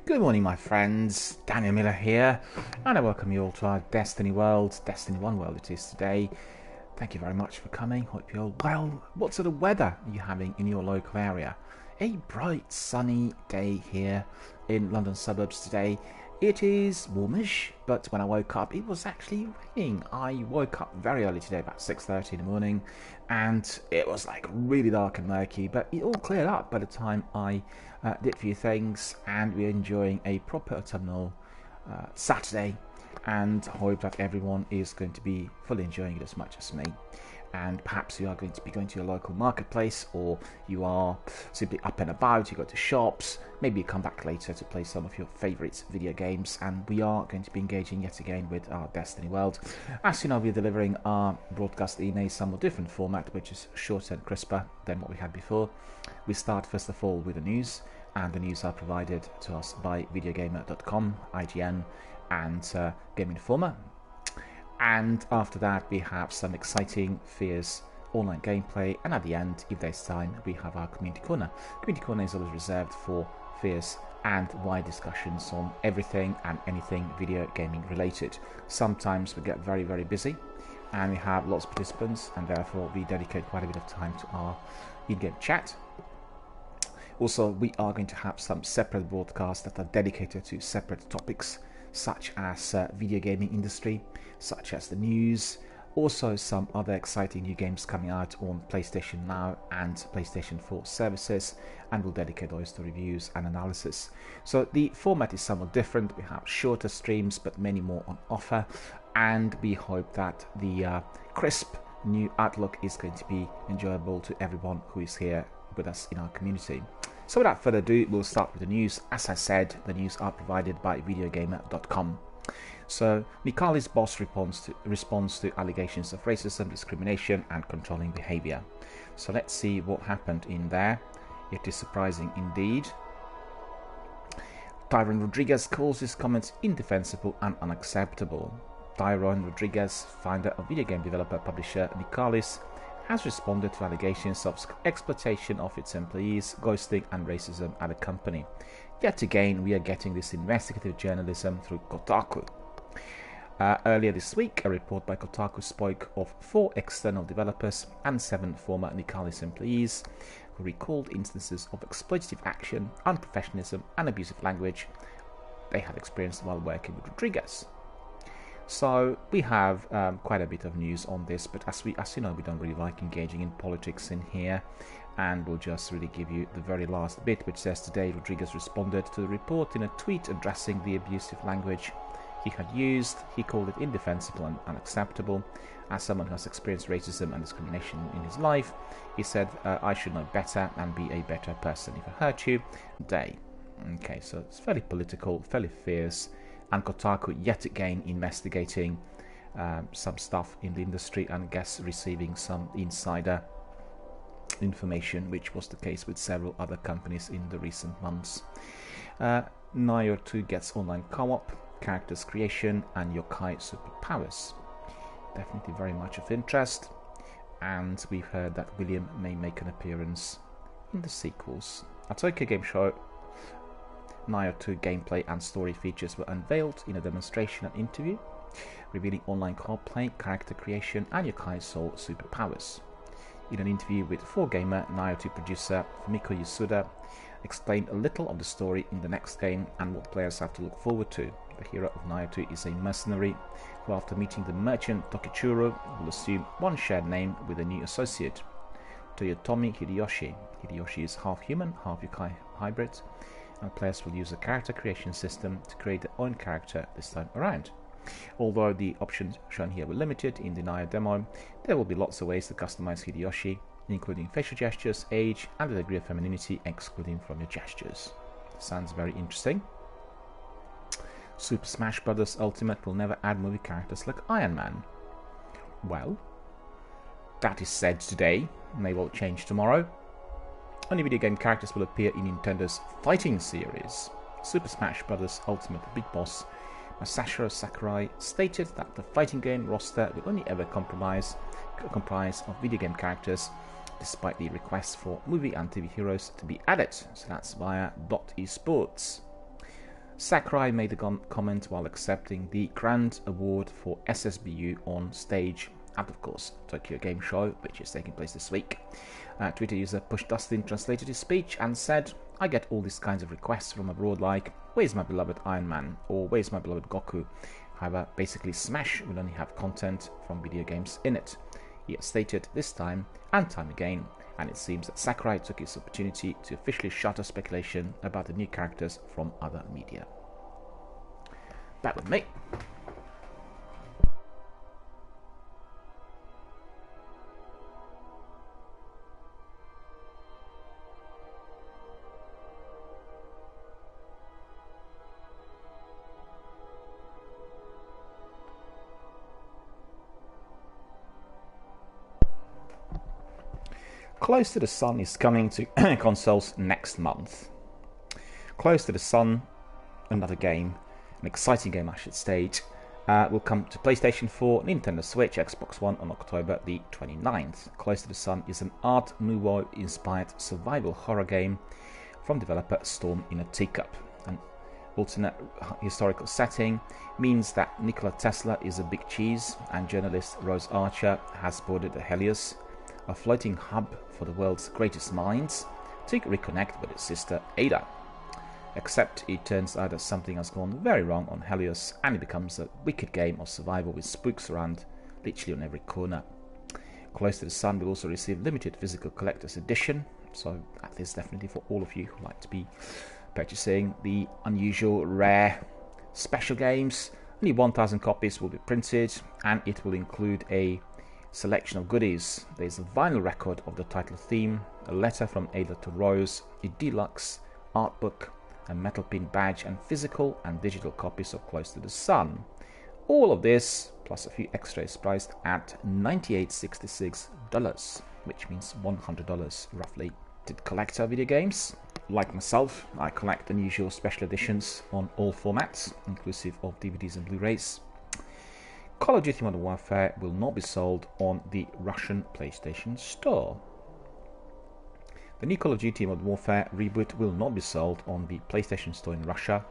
Good morning, my friends. DRBMiller here, and I welcome you all to our Destiny world, Destiny 1 world it is today. Thank you very much for coming. Hope you're all well. What sort of weather are you having in your local area? A bright, sunny day here in London suburbs today. It is warmish, but when I woke up, it was actually raining. I woke up very early today, about 6:30 in the morning, and it was like really dark and murky, but it all cleared up by the time I did a few things, and we're enjoying a proper autumnal Saturday, and hope that everyone is going to be fully enjoying it as much as me. And perhaps you are going to be going to your local marketplace, or you are simply up and about, you go to shops, maybe you come back later to play some of your favourite video games, and we are going to be engaging yet again with our Destiny world. As you know, we're delivering our broadcast in a somewhat different format, which is shorter and crisper than what we had before. We start first of all with the news, and the news are provided to us by videogamer.com, IGN, and Game Informer. And after that we have some exciting, fierce online gameplay, and at the end, if there's time, we have our community corner. Community corner is always reserved for fierce and wide discussions on everything and anything video gaming related. Sometimes we get very busy and we have lots of participants, and therefore we dedicate quite a bit of time to our in-game chat. Also, we are going to have some separate broadcasts that are dedicated to separate topics, such as video gaming industry, such as the news, also some other exciting new games coming out on PlayStation Now and PlayStation 4 services, and we'll dedicate those to reviews and analysis. So the format is somewhat different. We have shorter streams, but many more on offer, and we hope that the crisp new outlook is going to be enjoyable to everyone who is here with us in our community. So without further ado, we'll start with the news. As I said, the news are provided by videogamer.com. So Mikali's boss responds to allegations of racism, discrimination and controlling behavior. So let's see what happened in there. It is surprising indeed. Tyron Rodriguez calls his comments indefensible and unacceptable. Tyron Rodriguez, founder of video game developer publisher Mikali's, has responded to allegations of exploitation of its employees, ghosting and racism at the company. Yet again, we are getting this investigative journalism through Kotaku. Earlier this week, a report by Kotaku spoke of 4 external developers and 7 former Mikali's employees who recalled instances of exploitative action, unprofessionalism and abusive language they had experienced while working with Rodriguez. So we have quite a bit of news on this, but as you know, we don't really like engaging in politics in here, and we'll just really give you the very last bit, which says today Rodriguez responded to the report in a tweet addressing the abusive language he had used. He called it indefensible and unacceptable. As someone who has experienced racism and discrimination in his life, he said, I should know better and be a better person. If I hurt you, day. Okay, so it's fairly political, fairly fierce, and Kotaku yet again investigating some stuff in the industry, and I guess receiving some insider information, which was the case with several other companies in the recent months. Nioh 2 gets online co-op, characters creation and yokai superpowers. Definitely very much of interest, and we've heard that William may make an appearance in the sequels. At Tokyo Game Show, Nioh 2 gameplay and story features were unveiled in a demonstration and interview, revealing online co-op play, character creation and yokai soul superpowers. In an interview with 4Gamer, Nioh 2 producer Fumiko Yasuda explained a little of the story in the next game and what players have to look forward to. The hero of Nioh 2 is a mercenary who, after meeting the merchant Tokichiro, will assume one shared name with a new associate, Toyotomi Hideyoshi. Hideyoshi is half human, half yokai hybrid, and players will use a character creation system to create their own character this time around. Although the options shown here were limited in the Nioh demo, there will be lots of ways to customize Hideyoshi, including facial gestures, age, and a degree of femininity excluding from your gestures. Sounds very interesting. Super Smash Bros. Ultimate will never add movie characters like Iron Man. Well, that is said today, may well change tomorrow. Only video game characters will appear in Nintendo's fighting series. Super Smash Bros. Ultimate Big Boss Masashiro Sakurai stated that the fighting game roster will only ever comprise of video game characters, despite the request for movie and TV heroes to be added. So that's via .esports. Sakurai made the comment while accepting the Grand Award for SSBU on stage at, of course, Tokyo Game Show, which is taking place this week. Twitter user Push Dustin translated his speech and said, "I get all these kinds of requests from abroad like, where's my beloved Iron Man, or where's my beloved Goku? However, basically Smash will only have content from video games in it." He has stated this time and time again, and it seems that Sakurai took his opportunity to officially shatter speculation about the new characters from other media. Back with me. Close to the Sun is coming to consoles next month. Close to the Sun, another game, an exciting game I should state, will come to PlayStation 4, Nintendo Switch, Xbox One on October the 29th. Close to the Sun is an Art Nouveau inspired survival horror game from developer Storm in a Teacup. An alternate historical setting means that Nikola Tesla is a big cheese and journalist Rose Archer has boarded the Helios, a floating hub for the world's greatest minds, to reconnect with his sister Ada. Except it turns out that something has gone very wrong on Helios and it becomes a wicked game of survival with spooks around literally on every corner. Close to the Sun will also receive limited physical collector's edition, so that is definitely for all of you who like to be purchasing the unusual, rare, special games. Only 1,000 copies will be printed and it will include a selection of goodies. There's a vinyl record of the title theme, a letter from Ada to Rose, a deluxe art book, a metal pin badge, and physical and digital copies of Close to the Sun. All of this, plus a few extras, priced at $98.66, which means $100 roughly. Did collector video games? Like myself, I collect unusual special editions on all formats, inclusive of DVDs and Blu-rays. Call of Duty Modern Warfare will not be sold on the Russian PlayStation Store. The new Call of Duty Modern Warfare reboot will not be sold on the PlayStation Store in Russia.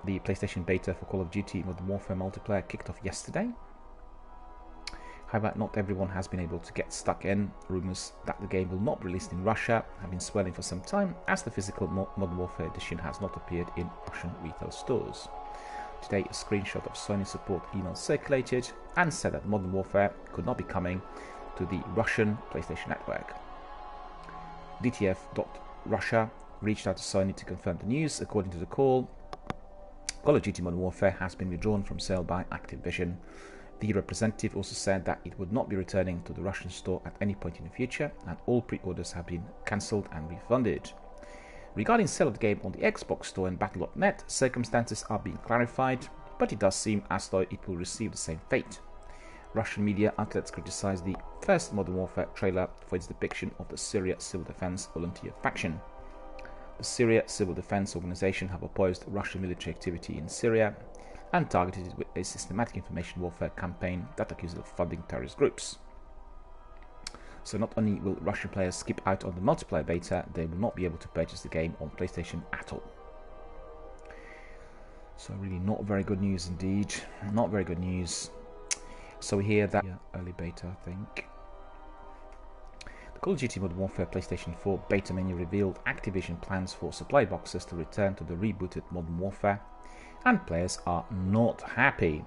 The PlayStation beta for Call of Duty Modern Warfare multiplayer kicked off yesterday. However, not everyone has been able to get stuck in. Rumours that the game will not be released in Russia have been swirling for some time, as the physical Modern Warfare edition has not appeared in Russian retail stores. Today, a screenshot of Sony support email circulated and said that Modern Warfare could not be coming to the Russian PlayStation Network. DTF.Russia reached out to Sony to confirm the news. According to the call, Call of Duty Modern Warfare has been withdrawn from sale by Activision. The representative also said that it would not be returning to the Russian store at any point in the future, and all pre-orders have been cancelled and refunded. Regarding sale of the game on the Xbox Store and Battle.net, circumstances are being clarified, but it does seem as though it will receive the same fate. Russian media outlets criticized the first Modern Warfare trailer for its depiction of the Syria Civil Defense Volunteer faction. The Syria Civil Defense Organization have opposed Russian military activity in Syria and targeted it with a systematic information warfare campaign that accuses it of funding terrorist groups. So not only will Russian players skip out on the multiplayer beta, they will not be able to purchase the game on PlayStation at all. So really not very good news indeed. Not very good news. So we hear that early beta, I think. The Call of Duty Modern Warfare PlayStation 4 beta menu revealed Activision plans for supply boxes to return to the rebooted Modern Warfare, and players are not happy.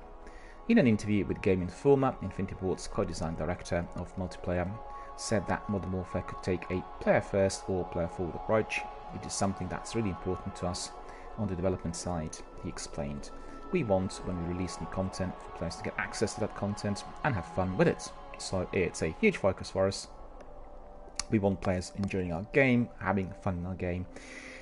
In an interview with Game Informer, Infinity Ward's co-design director of multiplayer said that Modern Warfare could take a player-first or player-forward approach. It is something that's really important to us on the development side, he explained. We want, when we release new content, for players to get access to that content and have fun with it. So it's a huge focus for us. We want players enjoying our game, having fun in our game.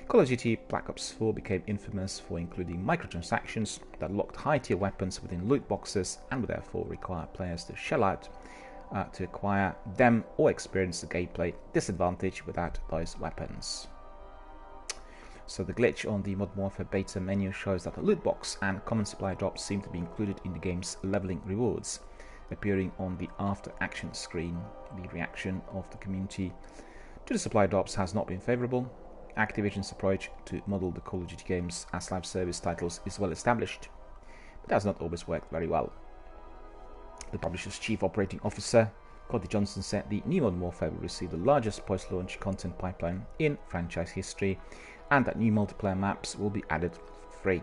Call of Duty Black Ops 4 became infamous for including microtransactions that locked high-tier weapons within loot boxes and would therefore require players to shell out to acquire them or experience the gameplay disadvantage without those weapons. So the glitch on the Modern Warfare beta menu shows that the loot box and common supply drops seem to be included in the game's leveling rewards, appearing on the after action screen. The reaction of the community to the supply drops has not been favourable. Activision's approach to model the Call of Duty games as live service titles is well established, but has not always worked very well. The publisher's chief operating officer, Cody Johnson, said the new Modern Warfare will receive the largest post-launch content pipeline in franchise history, and that new multiplayer maps will be added for free.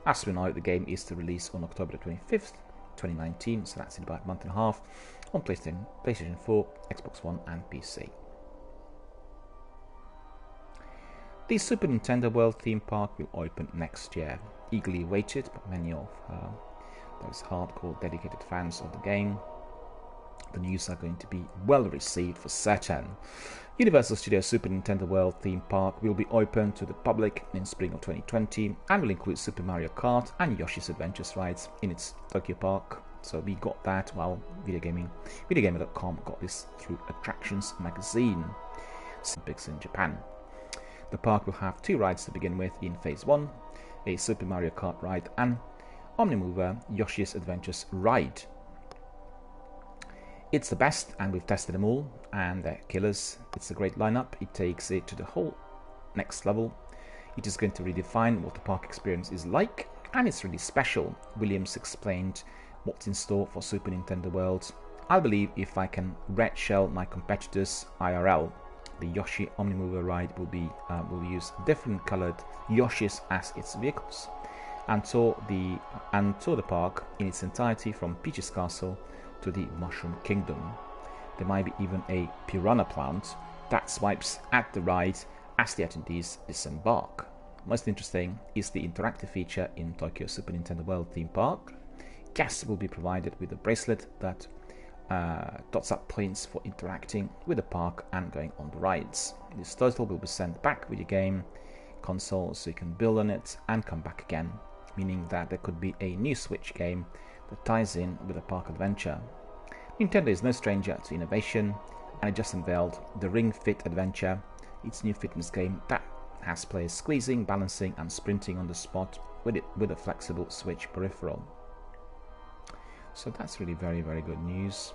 As we know, the game is to release on October 25th, 2019, so that's in about a month and a half, on PlayStation 4, Xbox One and PC. The Super Nintendo World theme park will open next year, eagerly awaited by many of those hardcore dedicated fans of the game. The news are going to be well received for certain. Universal Studios Super Nintendo World theme park will be open to the public in spring of 2020 and will include Super Mario Kart and Yoshi's Adventures rides in its Tokyo park. So we got that, well, videogamer.com got this through Attractions magazine. Olympics in Japan. The park will have 2 rides to begin with in Phase 1, a Super Mario Kart ride and Omnimover Yoshi's Adventures ride. It's the best, and we've tested them all, and they're killers. It's a great lineup. It takes it to the whole next level. It is going to redefine what the park experience is like, and it's really special. Williams explained what's in store for Super Nintendo World. I believe if I can red shell my competitors IRL, the Yoshi Omnimover ride will use different coloured Yoshis as its vehicles, and tour the park in its entirety from Peach's Castle to the Mushroom Kingdom. There might be even a piranha plant that swipes at the ride as the attendees disembark. Most interesting is the interactive feature in Tokyo Super Nintendo World theme park. Guests will be provided with a bracelet that dots up points for interacting with the park and going on the rides. This total will be sent back with your game console so you can build on it and come back again, meaning that there could be a new Switch game that ties in with a park adventure. Nintendo is no stranger to innovation, and it just unveiled the Ring Fit Adventure, its new fitness game that has players squeezing, balancing and sprinting on the spot with a flexible Switch peripheral. So that's really very, very good news.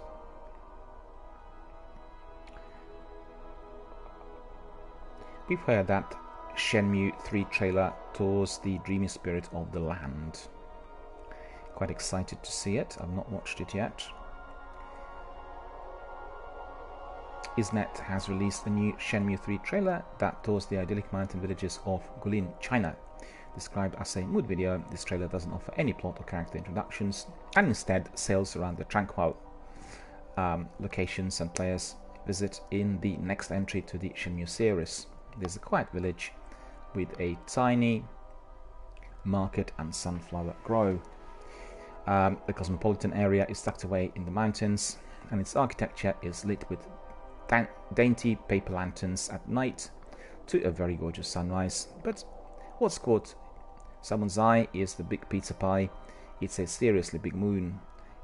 We've heard that Shenmue 3 trailer tours the dreamy spirit of the land. Quite excited to see it. I've not watched it yet. Isnet has released a new Shenmue 3 trailer that tours the idyllic mountain villages of Guilin, China. Described as a mood video, this trailer doesn't offer any plot or character introductions, and instead sails around the tranquil locations and players visit in the next entry to the Shenmue series. There's a quiet village with a tiny market and sunflower grove. The cosmopolitan area is tucked away in the mountains, and its architecture is lit with dainty paper lanterns at night to a very gorgeous sunrise. But what's caught someone's eye is the big pizza pie. It's a seriously big moon.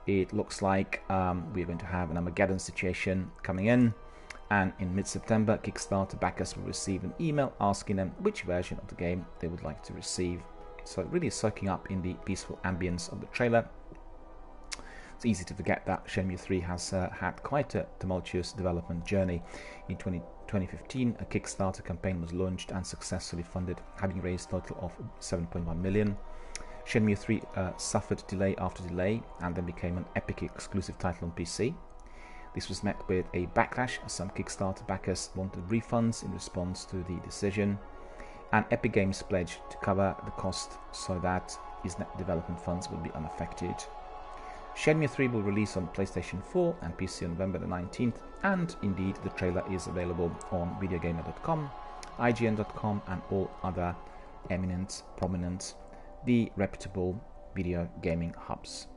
It looks like we're going to have an Armageddon situation coming in, and in mid-September, Kickstarter backers will receive an email asking them which version of the game they would like to receive. So really soaking up in the peaceful ambience of the trailer. It's easy to forget that Shenmue 3 has had quite a tumultuous development journey. In 2015, a Kickstarter campaign was launched and successfully funded, having raised a total of 7.1 million. Shenmue 3 suffered delay after delay and then became an Epic exclusive title on PC. This was met with a backlash as some Kickstarter backers wanted refunds in response to the decision, and Epic Games pledged to cover the cost so that Isnet development funds will be unaffected. Shenmue 3 will release on PlayStation 4 and PC on November the 19th, and indeed the trailer is available on videogamer.com, IGN.com and all other eminent, prominent, the reputable video gaming hubs.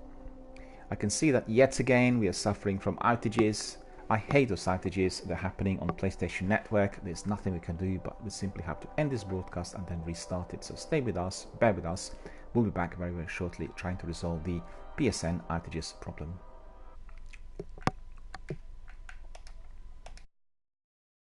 I can see that yet again we are suffering from outages. I hate those outages. They're happening on PlayStation Network. There's nothing we can do, but we simply have to end this broadcast and then restart it. So stay with us, bear with us. We'll be back very, very shortly trying to resolve the PSN outages problem.